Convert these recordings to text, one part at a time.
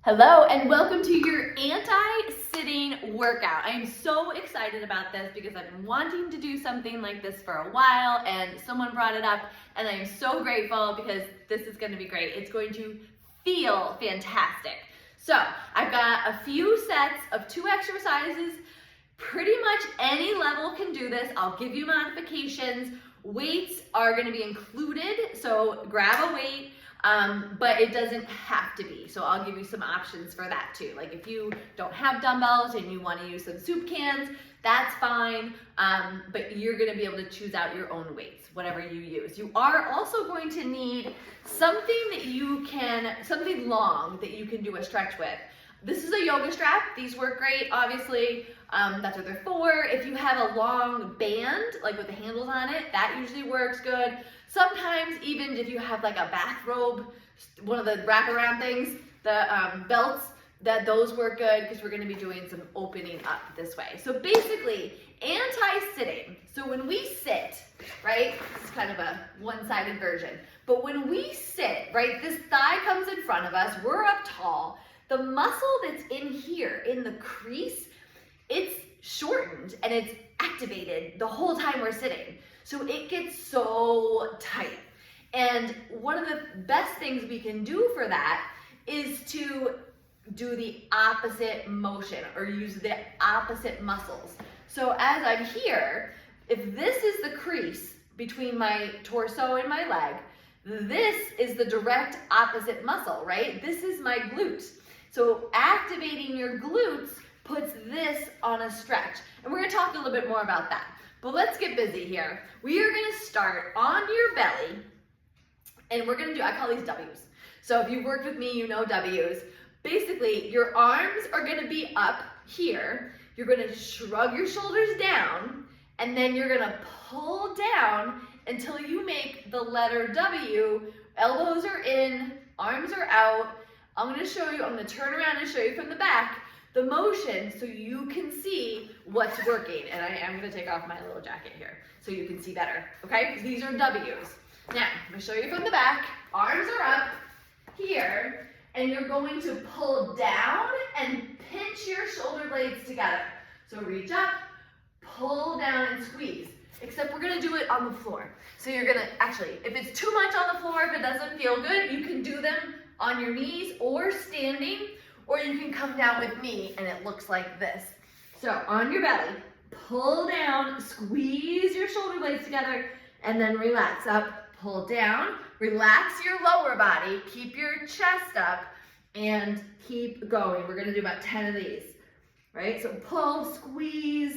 Hello and welcome to your anti-sitting workout. I am so excited about this because I've been wanting to do something like this for a while and someone brought it up and I am so grateful because this is going to be great. It's going to feel fantastic. So I've got a few sets of 2 exercises. Pretty much any level can do this. I'll give you modifications. Weights are going to be included, so grab a weight. But it doesn't have to be. So I'll give you some options for that too. Like if you don't have dumbbells and you want to use some soup cans, that's fine. But you're going to be able to choose out your own weights, whatever you use. You are also going to need something long that you can do a stretch with. This is a yoga strap. These work great, obviously. That's what they're for. If you have a long band, like with the handles on it, that usually works good. Sometimes even if you have like a bathrobe, one of the wraparound things, the belts, those work good because we're going to be doing some opening up this way. So basically, anti-sitting. So when we sit, right, this is kind of a one-sided version, but when we sit, right, this thigh comes in front of us, we're up tall, the muscle that's in here, in the crease, it's shortened and it's activated the whole time we're sitting. So it gets so tight. And one of the best things we can do for that is to do the opposite motion or use the opposite muscles. So as I'm here, if this is the crease between my torso and my leg, this is the direct opposite muscle, right? This is my glutes. So activating your glutes puts this on a stretch. And we're gonna talk a little bit more about that. But let's get busy here. We are gonna start on your belly, and we're gonna do, I call these W's. So if you've worked with me, you know W's. Basically, your arms are gonna be up here. You're gonna shrug your shoulders down, and then you're gonna pull down until you make the letter W. Elbows are in, arms are out. I'm gonna turn around and show you from the back the motion so you can see what's working. And I am gonna take off my little jacket here so you can see better, okay? These are W's. Now, I'm gonna show you from the back. Arms are up here, and you're going to pull down and pinch your shoulder blades together. So reach up, pull down and squeeze. Except we're gonna do it on the floor. So you're gonna, actually, if it's too much on the floor, if it doesn't feel good, you can do them on your knees or standing, or you can come down with me and it looks like this. So on your belly, pull down, squeeze your shoulder blades together, and then relax up, pull down, relax your lower body, keep your chest up, and keep going. We're gonna do about 10 of these, right? So pull, squeeze,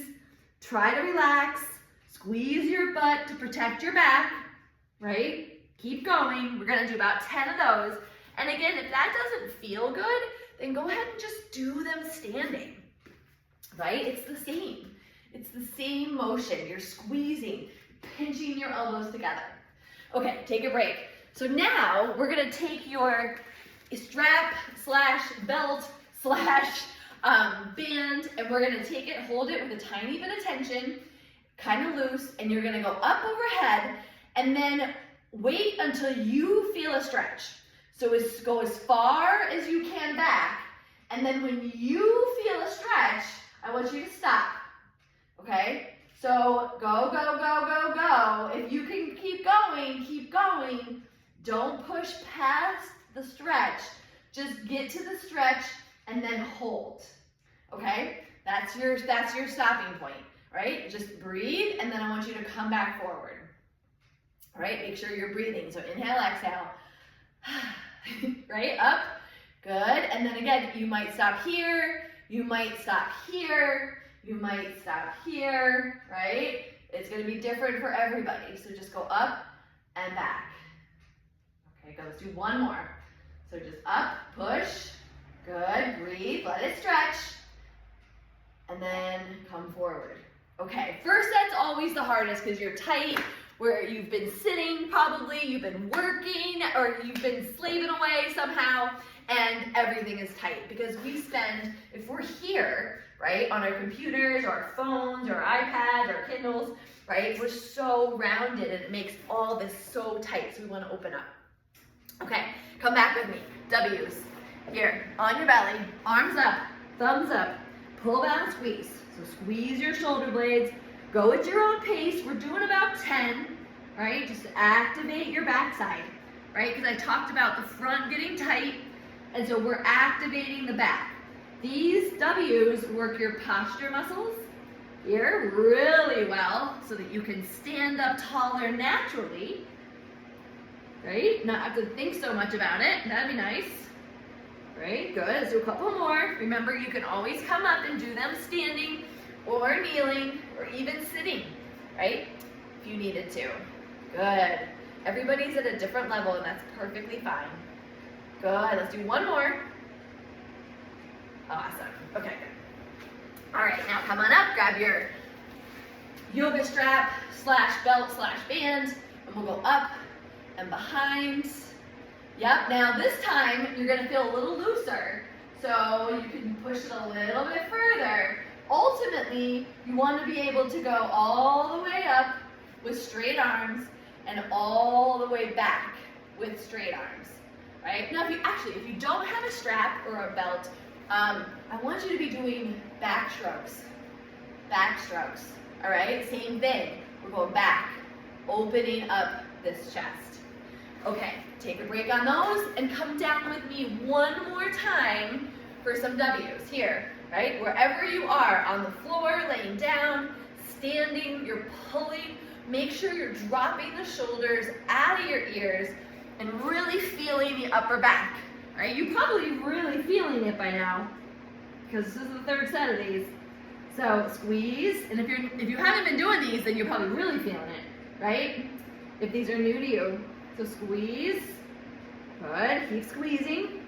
try to relax, squeeze your butt to protect your back, right? Keep going. We're gonna do about 10 of those. And again, if that doesn't feel good, then go ahead and just do them standing, right? It's the same. It's the same motion. You're squeezing, pinching your elbows together. Okay, take a break. So now we're gonna take your strap / belt / band, and we're gonna take it, hold it with a tiny bit of tension, kind of loose, and you're gonna go up overhead, and then wait until you feel a stretch. So go as far as you can back, and then when you feel a stretch, I want you to stop, okay? So go, go, go, go, go. If you can keep going, keep going. Don't push past the stretch. Just get to the stretch and then hold, okay? That's your stopping point, right? Just breathe, and then I want you to come back forward, all right? Make sure you're breathing. So inhale, exhale. Right, up, good, and then again, you might stop here, you might stop here, you might stop here, right? It's gonna be different for everybody, so just go up and back. Okay, go, let's do one more. So just up, push, good, breathe, let it stretch, and then come forward. Okay, first set's always the hardest because you're tight, where you've been sitting probably, you've been working, or you've been slaving away somehow, and everything is tight because we spend, if we're here, right, on our computers or our phones or iPads or Kindles, right, we're so rounded and it makes all this so tight, so we want to open up. Okay, come back with me. W's. Here, on your belly, arms up, thumbs up, pull down, squeeze. So squeeze your shoulder blades, go at your own pace. We're doing about 10, right? Just activate your backside, right? Because I talked about the front getting tight, and so we're activating the back. These W's work your posture muscles here really well so that you can stand up taller naturally, right? Not have to think so much about it. That'd be nice. Right, good. Let's do a couple more. Remember, you can always come up and do them standing or kneeling or even sitting, right? If you needed to. Good. Everybody's at a different level and that's perfectly fine. Good. Let's do one more. Awesome. Okay, good. All right, now come on up. Grab your yoga strap / belt / band, and we'll go up and behind. Yep, now this time you're gonna feel a little looser, so you can push it a little bit further. Ultimately, you wanna be able to go all the way up with straight arms and all the way back with straight arms, right? Now, if you don't have a strap or a belt, I want you to be doing back strokes, all right? Same thing, we're going back, opening up this chest. Okay, take a break on those and come down with me one more time for some W's here, right? Wherever you are, on the floor, laying down, standing, you're pulling. Make sure you're dropping the shoulders out of your ears and really feeling the upper back, right? You're probably really feeling it by now because this is the third set of these. So squeeze, and if you haven't been doing these, then you're probably really feeling it, right? If these are new to you. So squeeze, good, keep squeezing,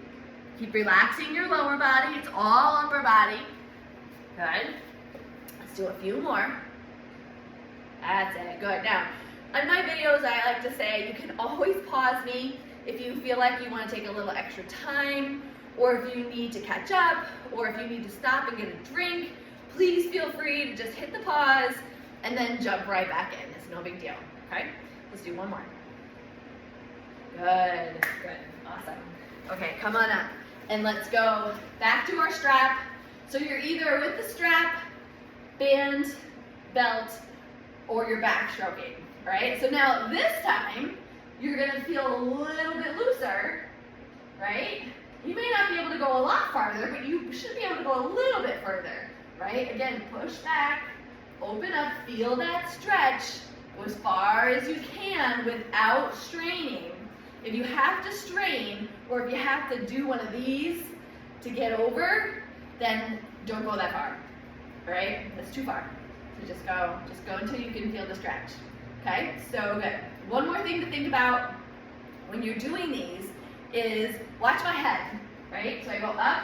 keep relaxing your lower body, it's all upper body, good. Let's do a few more, that's it, good. Now, on my videos I like to say you can always pause me if you feel like you want to take a little extra time, or if you need to catch up, or if you need to stop and get a drink, please feel free to just hit the pause and then jump right back in, it's no big deal, okay? Let's do one more. Good, awesome. Okay, come on up and let's go back to our strap. So you're either with the strap, band, belt, or you're back stroking, all right? So now this time, you're gonna feel a little bit looser, right? You may not be able to go a lot farther, but you should be able to go a little bit further, right? Again, push back, open up, feel that stretch, go as far as you can without straining. If you have to strain, or if you have to do one of these to get over, then don't go that far, all right? That's too far. So just go until you can feel the stretch, okay? So good. One more thing to think about when you're doing these is watch my head, right? So I go up,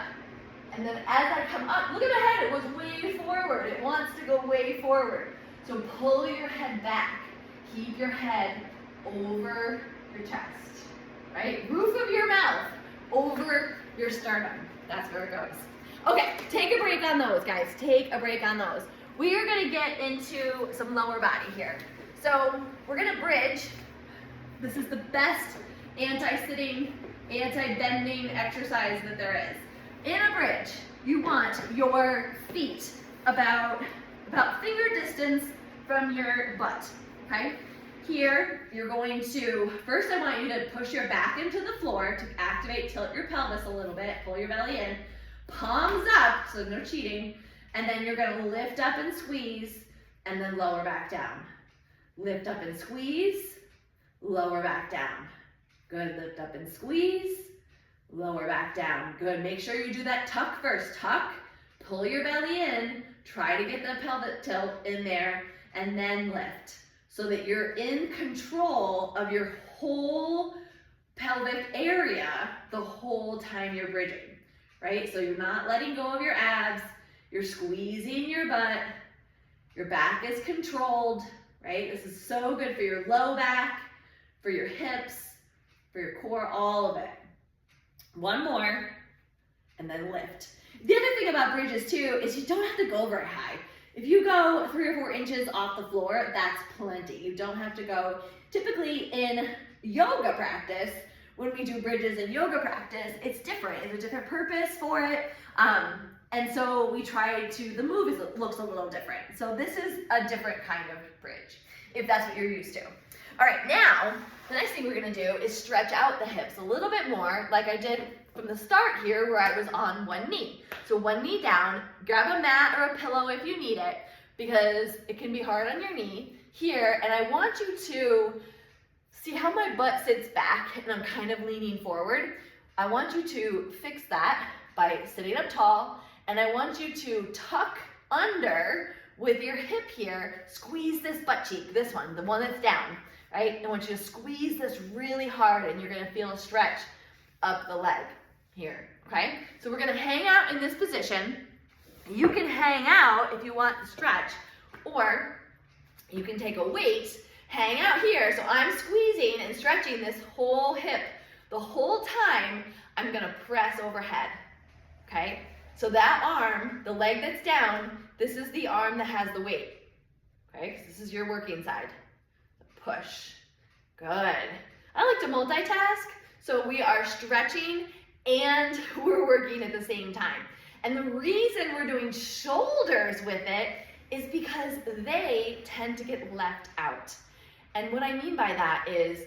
and then as I come up, look at my head, it goes way forward. It wants to go way forward. So pull your head back. Keep your head over your chest. Right? Roof of your mouth over your sternum. That's where it goes. Okay, take a break on those, guys. Take a break on those. We are going to get into some lower body here. So we're going to bridge. This is the best anti-sitting, anti-bending exercise that there is. In a bridge, you want your feet about finger distance from your butt, okay? Here, you're going to, first I want you to push your back into the floor to activate, tilt your pelvis a little bit, pull your belly in, palms up, so no cheating, and then you're gonna lift up and squeeze, and then lower back down. Lift up and squeeze, lower back down. Good, lift up and squeeze, lower back down. Good, make sure you do that tuck first. Tuck, pull your belly in, try to get the pelvic tilt in there, and then lift. So that you're in control of your whole pelvic area the whole time you're bridging, right? So you're not letting go of your abs, you're squeezing your butt, your back is controlled, right? This is so good for your low back, for your hips, for your core, all of it. One more, and then lift. The other thing about bridges too is you don't have to go very high. If you go 3 or 4 inches off the floor, that's plenty. You don't have to go. Typically in yoga practice, when we do bridges in yoga practice, it's different. There's a different purpose for it. And so we try to, the move looks a little different. So this is a different kind of bridge, if that's what you're used to. All right, now, the next thing we're gonna do is stretch out the hips a little bit more, like I did from the start here, where I was on one knee. So one knee down, grab a mat or a pillow if you need it, because it can be hard on your knee here. And I want you to see how my butt sits back and I'm kind of leaning forward. I want you to fix that by sitting up tall, and I want you to tuck under with your hip here, squeeze this butt cheek, this one, the one that's down, right? I want you to squeeze this really hard, and you're gonna feel a stretch up the leg here, okay? So we're gonna hang out in this position. You can hang out if you want to stretch, or you can take a weight, hang out here. So I'm squeezing and stretching this whole hip. The whole time, I'm gonna press overhead, okay? So that arm, the leg that's down, this is the arm that has the weight, okay? So this is your working side. Push, good. I like to multitask, so we are stretching and we're working at the same time. And the reason we're doing shoulders with it is because they tend to get left out. And what I mean by that is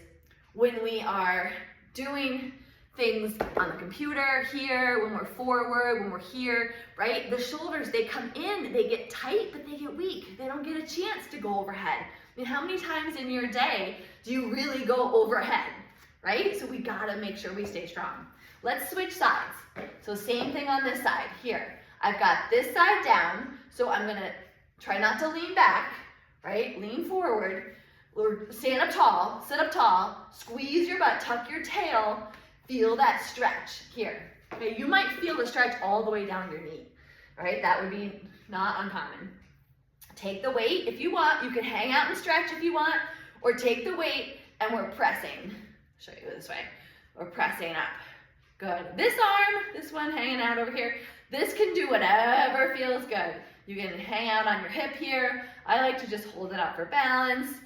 when we are doing things on the computer here, when we're forward, when we're here, right? The shoulders, they come in, they get tight, but they get weak. They don't get a chance to go overhead. I mean, how many times in your day do you really go overhead, right? So we gotta make sure we stay strong. Let's switch sides. So same thing on this side here. I've got this side down, so I'm gonna try not to lean back, right? Lean forward, or stand up tall, sit up tall, squeeze your butt, tuck your tail, feel that stretch here. Okay, you might feel the stretch all the way down your knee, right? That would be not uncommon. Take the weight if you want. You can hang out and stretch if you want, or take the weight and we're pressing. I'll show you this way. We're pressing up. Good. This arm, this one hanging out over here, this can do whatever feels good. You can hang out on your hip here. I like to just hold it up for balance,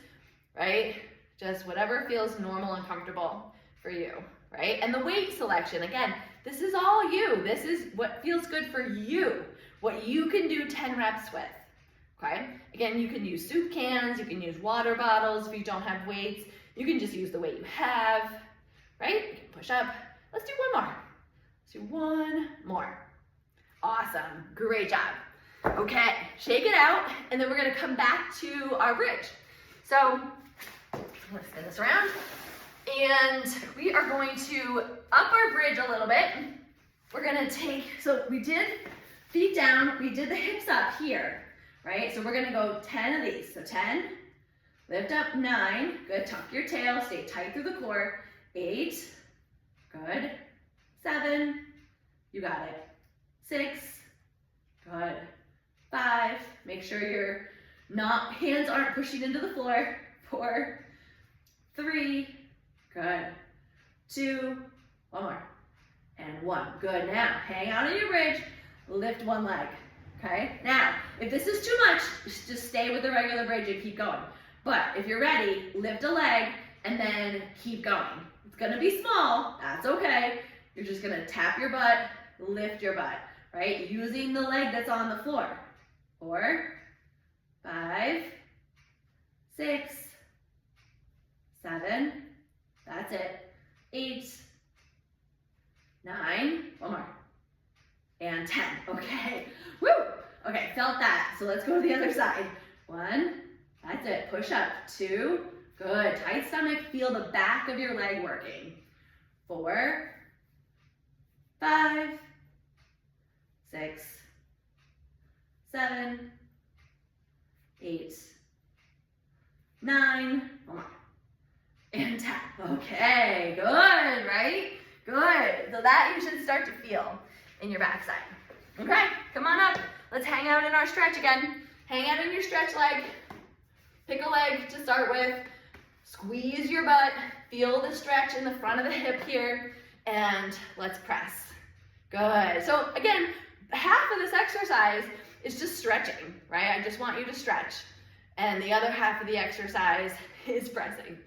right? Just whatever feels normal and comfortable for you, right? And the weight selection, again, this is all you. This is what feels good for you, what you can do 10 reps with, okay? Again, you can use soup cans, you can use water bottles if you don't have weights. You can just use the weight you have, right? You can push up. Let's do one more. Let's do one more. Awesome, great job. Okay, shake it out, and then we're gonna come back to our bridge. So, let's spin this around. And we are going to up our bridge a little bit. We're gonna take, so we did feet down, we did the hips up here, right? So we're gonna go 10 of these. So 10, lift up, 9, good, tuck your tail, stay tight through the core, 8, good, 7, you got it, 6, good, 5, make sure your hands aren't pushing into the floor, 4, 3, good, 2, one more, and 1, good. Now, hang out on your bridge, lift one leg, okay? Now, if this is too much, just stay with the regular bridge and keep going. But if you're ready, lift a leg and then keep going. It's gonna be small, that's okay. You're just gonna tap your butt, lift your butt, right? Using the leg that's on the floor. 4, 5, 6, 7, that's it, 8, 9, one more, and 10, okay, woo, okay, felt that, so let's go to the other side, 1, that's it, push up, 2, good, tight stomach, feel the back of your leg working, 4, 5, 6, 7, 8, 9, one more, and 10. Okay, good, right? Good. So that you should start to feel in your backside. Okay, come on up. Let's hang out in our stretch again. Hang out in your stretch leg. Pick a leg to start with. Squeeze your butt. Feel the stretch in the front of the hip here. And let's press. Good. So again, half of this exercise is just stretching, right? I just want you to stretch. And the other half of the exercise is pressing.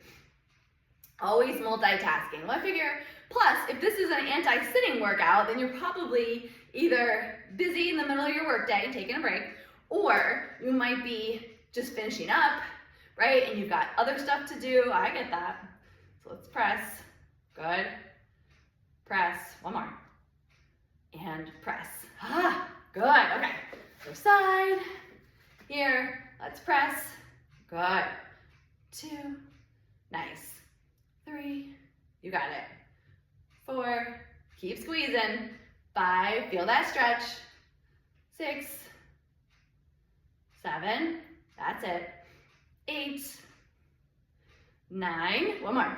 Always multitasking. Well, I figure, plus, if this is an anti-sitting workout, then you're probably either busy in the middle of your workday, taking a break, or you might be just finishing up, right? And you've got other stuff to do. I get that. So let's press. Good. Press. One more. And press. Ah, good. Okay. Other side. Here. Let's press. Good. 2. Nice. 3. You got it. 4. Keep squeezing. 5. Feel that stretch. 6. 7. That's it. 8. 9. One more.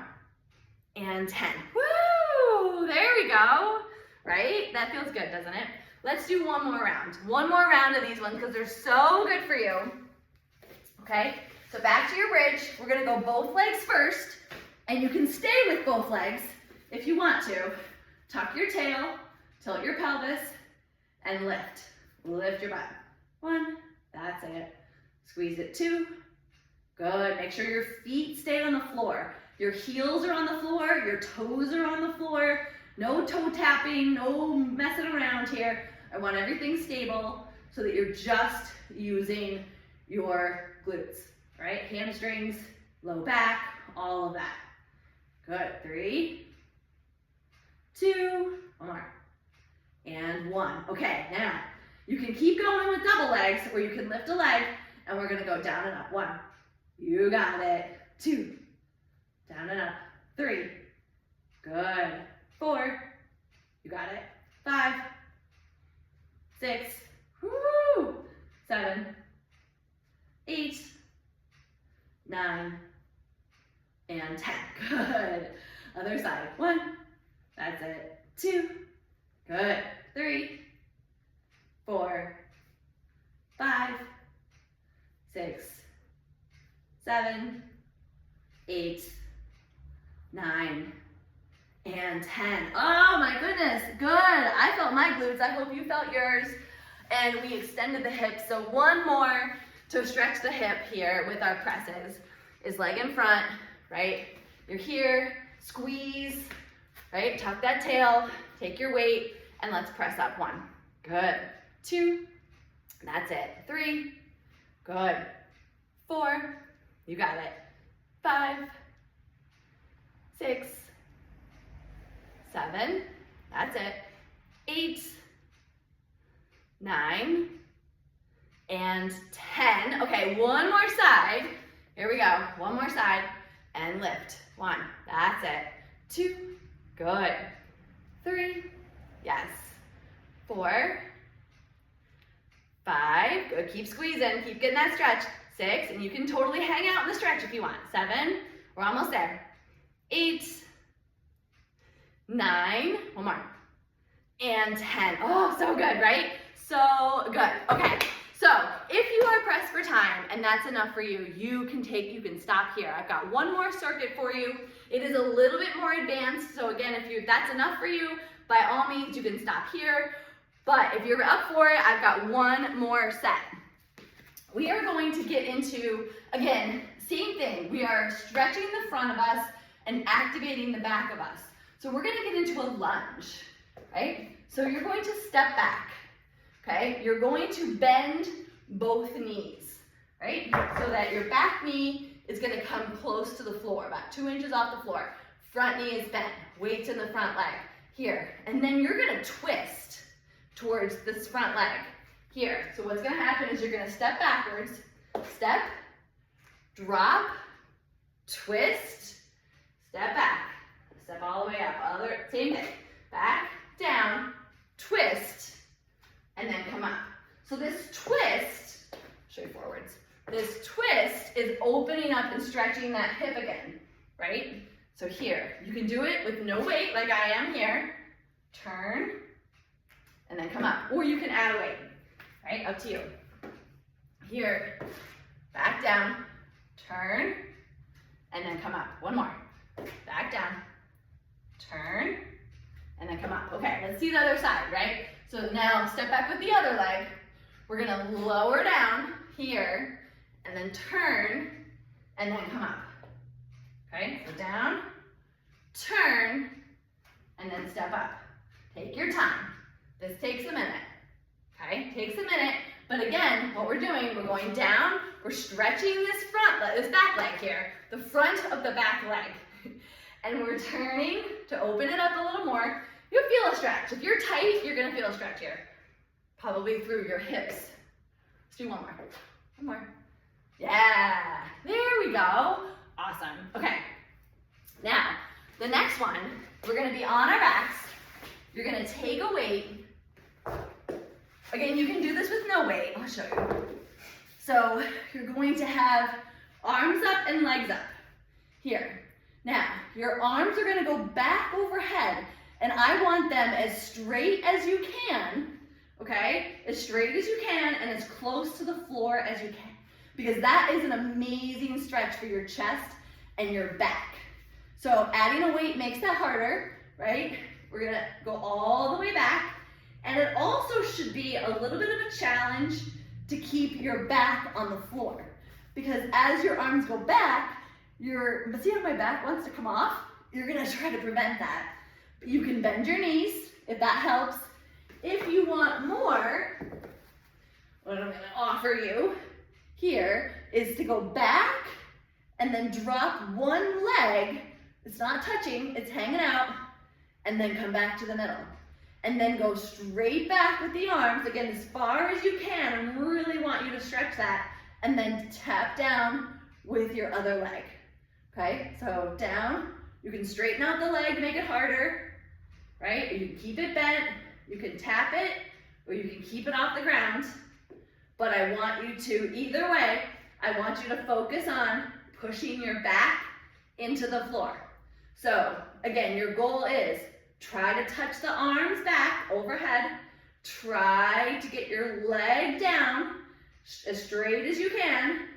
And 10. Woo! There we go. Right? That feels good, doesn't it? Let's do one more round. One more round of these ones because they're so good for you. Okay? So back to your bridge. We're going to go both legs first. And you can stay with both legs if you want to. Tuck your tail, tilt your pelvis, and lift. Lift your butt. 1. That's it. Squeeze it. 2. Good. Make sure your feet stay on the floor. Your heels are on the floor. Your toes are on the floor. No toe tapping. No messing around here. I want everything stable so that you're just using your glutes, right? Hamstrings, low back, all of that. Good. 3, 2, one more, and 1. Okay, now you can keep going with double legs, or you can lift a leg, and we're gonna go down and up. 1, you got it. 2, down and up. 3, good. 4, you got it. 5, 6, woo, 7, 8, 9, and 10. Good. Other side. 1, that's it. 2, good. 3, 4, 5, 6, 7, 8, 9, and 10. Oh my goodness, good. I felt my glutes. I hope you felt yours. And we extended the hips. So one more to stretch the hip here with our presses is leg in front, right? You're here, squeeze, right? Tuck that tail, take your weight, and let's press up. 1, good. 2, that's it. 3, good. 4, you got it. 5, 6, 7, that's it. 8, 9, and 10. Okay, one more side. Here we go. One more side, and lift. 1, that's it. 2, good. 3, yes. 4, 5, good. Keep squeezing, keep getting that stretch. 6, and you can totally hang out in the stretch if you want. 7, we're almost there. 8, 9, one more, and 10. Oh, so good, right? So good. Okay, so if you are pressed for time and that's enough for you, you can stop here. I've got one more circuit for you. It is a little bit more advanced, so again, if that's enough for you, by all means, you can stop here. But if you're up for it, I've got one more set. We are going to get into, again, same thing. We are stretching the front of us and activating the back of us. So we're gonna get into a lunge, right? So you're going to step back, okay? You're going to bend both knees, right? So that your back knee is gonna come close to the floor, about 2 inches off the floor. Front knee is bent, weights in the front leg, here. And then you're gonna twist towards this front leg, here. So what's gonna happen is you're gonna step backwards, step, drop, twist, step back, step all the way up, same thing, back, down, twist, and then come up. So this twist, show you forwards, this twist is opening up and stretching that hip again, right? So here, you can do it with no weight like I am here, turn, and then come up, or you can add a weight, right? Up to you. Here, back down, turn, and then come up. One more, back down, turn, and then come up. Okay, let's see the other side, right? So now step back with the other leg. We're gonna lower down here, and then turn, and then come up. Okay, so down, turn, and then step up. Take your time. This takes a minute, okay? Takes a minute, but again, what we're doing, we're going down, we're stretching this back leg here, the front of the back leg, and we're turning to open it up a little more. You'll feel a stretch. If you're tight, you're gonna feel a stretch here, probably through your hips. Let's do one more. Yeah, there we go. Awesome. Okay, now, the next one, we're gonna be on our backs. You're gonna take a weight. Again, you can do this with no weight. I'll show you. So you're going to have arms up and legs up. Here. Now, your arms are gonna go back overhead, and I want them as straight as you can, okay? As straight as you can and as close to the floor as you can, because that is an amazing stretch for your chest and your back. So adding a weight makes that harder, right? We're gonna go all the way back, and it also should be a little bit of a challenge to keep your back on the floor, because as your arms go back, see how my back wants to come off? You're gonna try to prevent that. But you can bend your knees if that helps. If you want more, what I'm gonna offer you here is to go back and then drop one leg. It's not touching, it's hanging out, and then come back to the middle. And then go straight back with the arms, again, as far as you can. I really want you to stretch that. And then tap down with your other leg. Okay, so down, you can straighten out the leg, make it harder, right? You can keep it bent, you can tap it, or you can keep it off the ground. But I want you to, either way, I want you to focus on pushing your back into the floor. So again, your goal is try to touch the arms back overhead. Try to get your leg down as straight as you can,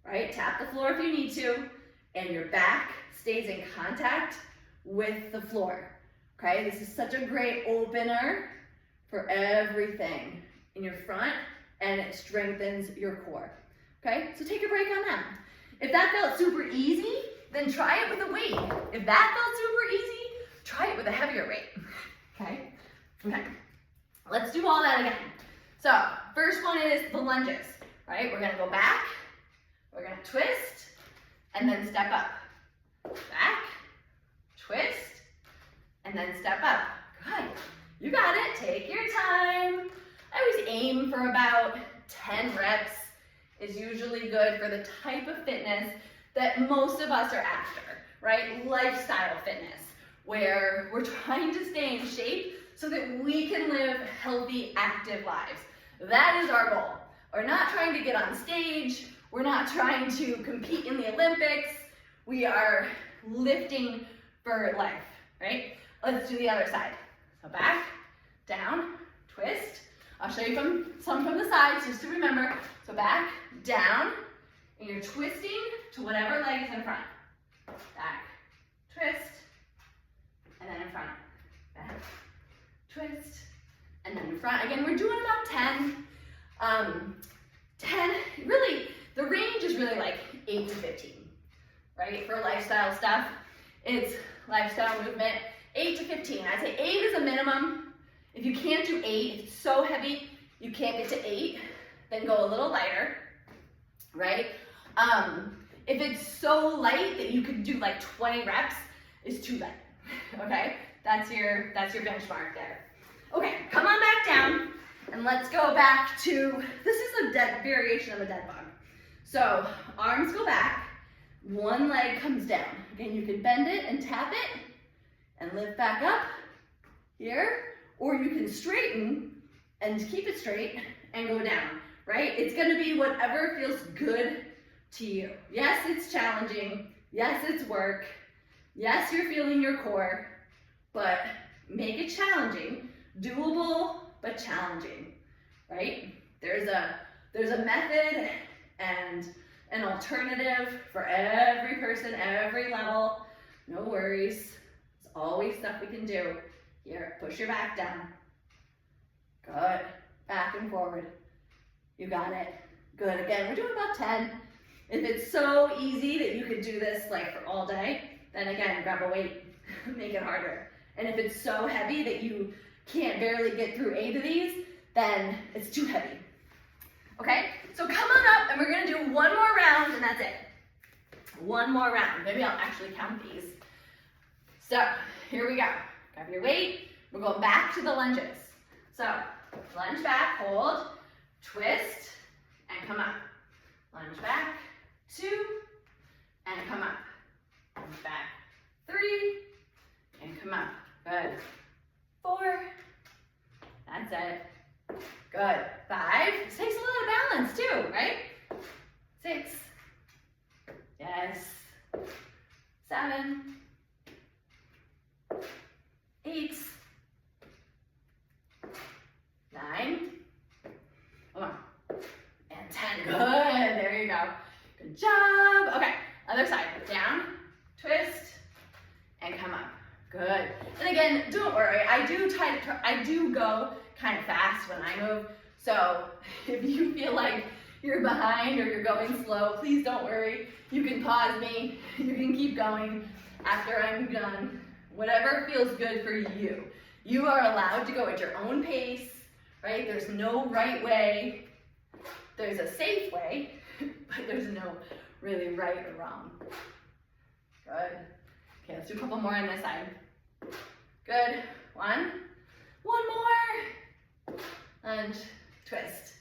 right? Tap the floor if you need to, and your back stays in contact with the floor, okay? This is such a great opener for everything in your front, and it strengthens your core, okay? So take a break on that. If that felt super easy, then try it with a weight. If that felt super easy, try it with a heavier weight, okay? Okay, let's do all that again. So, first one is the lunges, right? We're gonna go back, we're gonna twist, and then step up. Back, twist, and then step up. Good, you got it, take your time. I always aim for about 10 reps is usually good for the type of fitness that most of us are after, right? Lifestyle fitness, where we're trying to stay in shape so that we can live healthy, active lives. That is our goal. We're not trying to get on stage. We're not trying to compete in the Olympics. We are lifting for life, right? Let's do the other side. So back, down, twist. I'll show you some from the sides just to remember. So back, down, and you're twisting to whatever leg is in front. Back, twist, and then in front. Back, twist, and then in front. Again, we're doing about 10. 10, really, the range is really like 8 to 15, right? For lifestyle stuff, it's lifestyle movement, 8 to 15. I'd say 8 is a minimum. If you can't do 8, if it's so heavy, you can't get to 8, then go a little lighter, right? If it's so light that you could do like 20 reps, it's too light, okay? That's your benchmark there. Okay, come on back down, and let's go back to, this is a variation of a dead bug. So, arms go back, one leg comes down. Again, you can bend it and tap it, and lift back up, here, or you can straighten and keep it straight and go down, right? It's gonna be whatever feels good to you. Yes, it's challenging. Yes, it's work. Yes, you're feeling your core, but make it challenging, doable, but challenging, right? There's a method and an alternative for every person, every level. No worries. There's always stuff we can do. Here, push your back down. Good. Back and forward. You got it. Good. Again, we're doing about 10. If it's so easy that you could do this like for all day, then again, grab a weight. make it harder. And if it's so heavy that you can't barely get through 8 of these, then it's too heavy. Okay, so come on up and we're gonna do one more round and that's it. One more round. Maybe I'll actually count these. So here we go. Grab your weight. We're going back to the lunges. So lunge back, hold, twist, and come up. Lunge back, 2, and come up. Lunge back, 3, and come up. Good. 4. That's it. Good. 5. This takes a lot of balance too, right? 6. Yes. 7. 8. 9. Come on. And 10. Good. There you go. Good job. Okay. Other side. Down, twist, and come up. Good. And again, don't worry. I do go kind of fast when I move. So if you feel like you're behind or you're going slow, please don't worry. You can pause me. You can keep going after I'm done. Whatever feels good for you. You are allowed to go at your own pace, right? There's no right way. There's a safe way, but there's no really right or wrong. Good. Okay, let's do a couple more on this side. Good. 1. One more. Lunge, twist.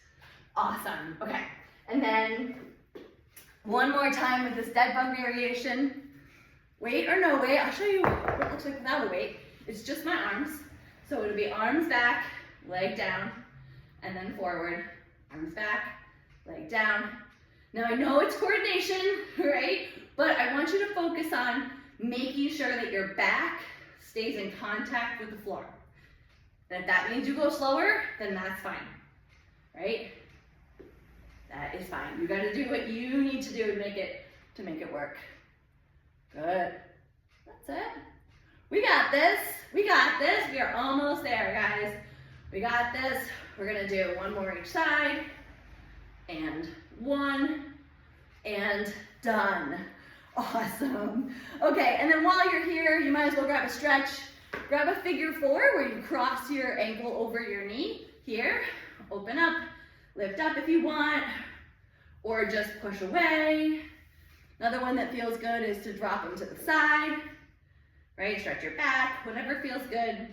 Awesome. Okay. And then one more time with this dead bug variation. Weight or no weight. I'll show you what it looks like without a weight. It's just my arms. So it'll be arms back, leg down, and then forward. Arms back, leg down. Now I know it's coordination, right? But I want you to focus on making sure that your back stays in contact with the floor. And if that means you go slower, then that's fine, right? That is fine. You gotta do what you need to do to make it work. Good. That's it. We got this. We got this. We are almost there, guys. We got this. We're gonna do one more each side. And 1. And done. Awesome. Okay, and then while you're here, you might as well grab a stretch. Grab a figure 4 where you cross your ankle over your knee. Here, open up, lift up if you want, or just push away. Another one that feels good is to drop them to the side, right? Stretch your back, whatever feels good.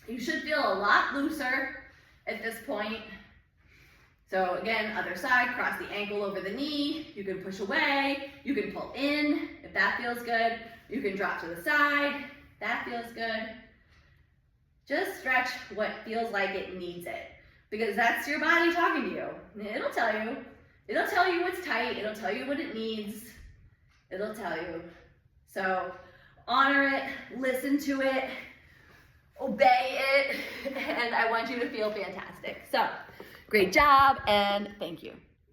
You should feel a lot looser at this point. So again, other side, cross the ankle over the knee. You can push away, you can pull in if that feels good. You can drop to the side, that feels good. Just stretch what feels like it needs it, because that's your body talking to you. It'll tell you. It'll tell you what's tight, it'll tell you what it needs, it'll tell you. So honor it, listen to it, obey it, and I want you to feel fantastic. So great job, and thank you.